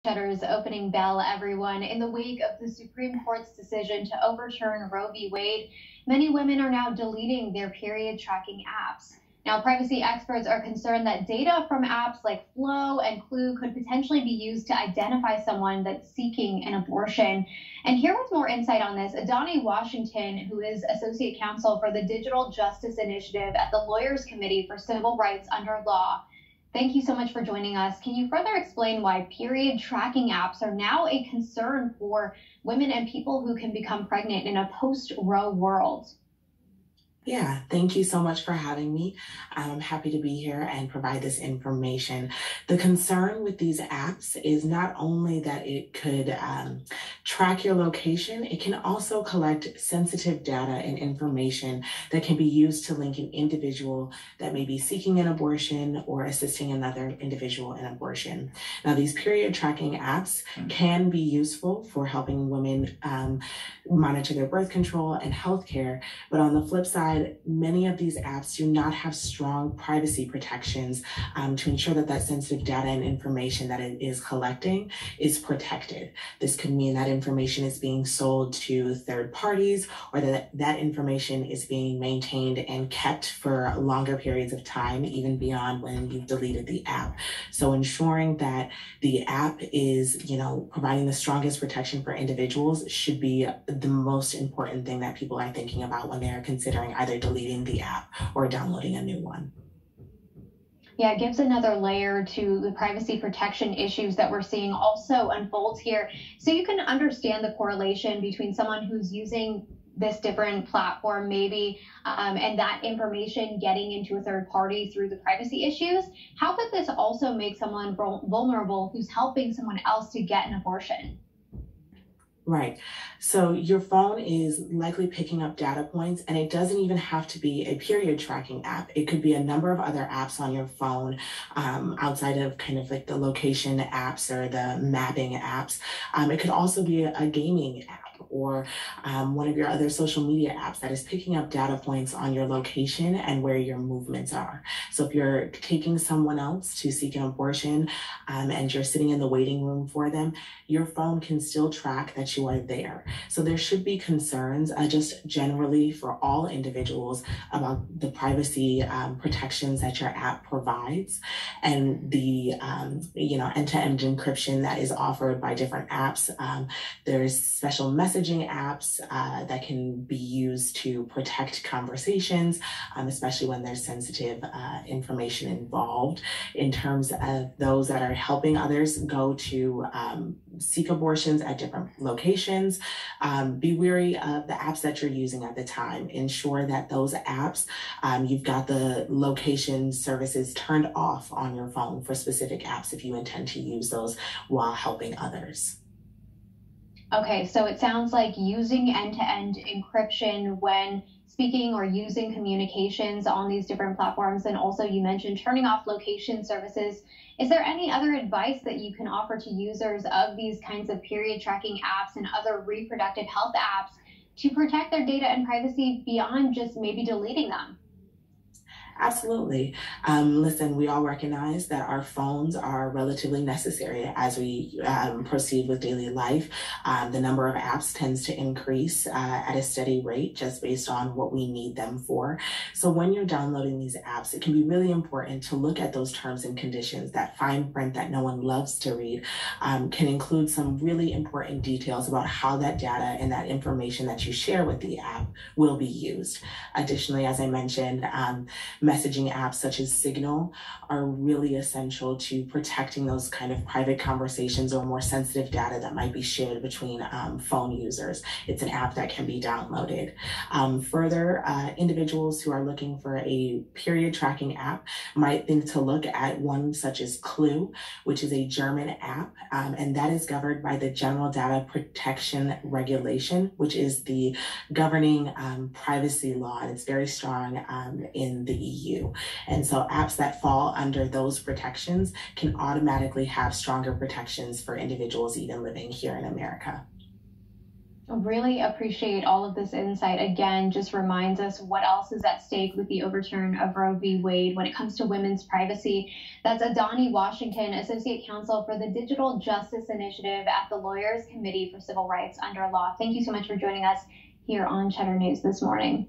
Shutters opening bell, everyone. In the wake of the Supreme Court's decision to overturn Roe v. Wade, many women are now deleting their period tracking apps. Now, privacy experts are concerned that data from apps like Flow and Clue could potentially be used to identify someone that's seeking an abortion. And here with more insight on this, Adoni Washington, who is Associate Counsel for the Digital Justice Initiative at the Lawyers Committee for Civil Rights Under Law. Thank you so much for joining us. Can you further explain why period tracking apps are now a concern for women and people who can become pregnant in a post-Roe world? Yeah, thank you so much for having me. I'm happy to be here and provide this information. The concern with these apps is not only that it could track your location, it can also collect sensitive data and information that can be used to link an individual that may be seeking an abortion or assisting another individual in abortion. Now, these period tracking apps can be useful for helping women monitor their birth control and healthcare, but on the flip side, many of these apps do not have strong privacy protections to ensure that that sensitive data and information that it is collecting is protected. This could mean that information is being sold to third parties, or that information is being maintained and kept for longer periods of time, even beyond when you've deleted the app. So ensuring that the app is, providing the strongest protection for individuals should be the most important thing that people are thinking about when they are considering either deleting the app or downloading a new one. Yeah, it gives another layer to the privacy protection issues that we're seeing also unfold here. So you can understand the correlation between someone who's using this different platform maybe and that information getting into a third party through the privacy issues. How could this also make someone vulnerable who's helping someone else to get an abortion? Right. So your phone is likely picking up data points, and it doesn't even have to be a period tracking app. It could be a number of other apps on your phone outside of kind of like the location apps or the mapping apps. It could also be a gaming app or one of your other social media apps that is picking up data points on your location and where your movements are. So if you're taking someone else to seek an abortion and you're sitting in the waiting room for them, your phone can still track that you are there. So there should be concerns just generally for all individuals about the privacy protections that your app provides and the end-to-end encryption that is offered by different apps. There's special messaging apps that can be used to protect conversations, especially when there's sensitive information involved. In terms of those that are helping others go to seek abortions at different locations, be wary of the apps that you're using at the time. Ensure that those apps, you've got the location services turned off on your phone for specific apps if you intend to use those while helping others. Okay, so it sounds like using end-to-end encryption when speaking or using communications on these different platforms, and also you mentioned turning off location services. Is there any other advice that you can offer to users of these kinds of period tracking apps and other reproductive health apps to protect their data and privacy beyond just maybe deleting them? Absolutely. Listen, we all recognize that our phones are relatively necessary as we proceed with daily life. The number of apps tends to increase at a steady rate just based on what we need them for. So when you're downloading these apps, it can be really important to look at those terms and conditions. That fine print that no one loves to read can include some really important details about how that data and that information that you share with the app will be used. Additionally, as I mentioned, messaging apps such as Signal are really essential to protecting those kind of private conversations or more sensitive data that might be shared between phone users. It's an app that can be downloaded. Further, individuals who are looking for a period tracking app might think to look at one such as Clue, which is a German app, and that is governed by the General Data Protection Regulation, which is the governing privacy law, and it's very strong in the EU. And so apps that fall under those protections can automatically have stronger protections for individuals even living here in America. Really appreciate all of this insight. Again, just reminds us what else is at stake with the overturn of Roe v. Wade when it comes to women's privacy. That's Adoni Washington, Associate Counsel for the Digital Justice Initiative at the Lawyers Committee for Civil Rights Under Law. Thank you so much for joining us here on Cheddar News this morning.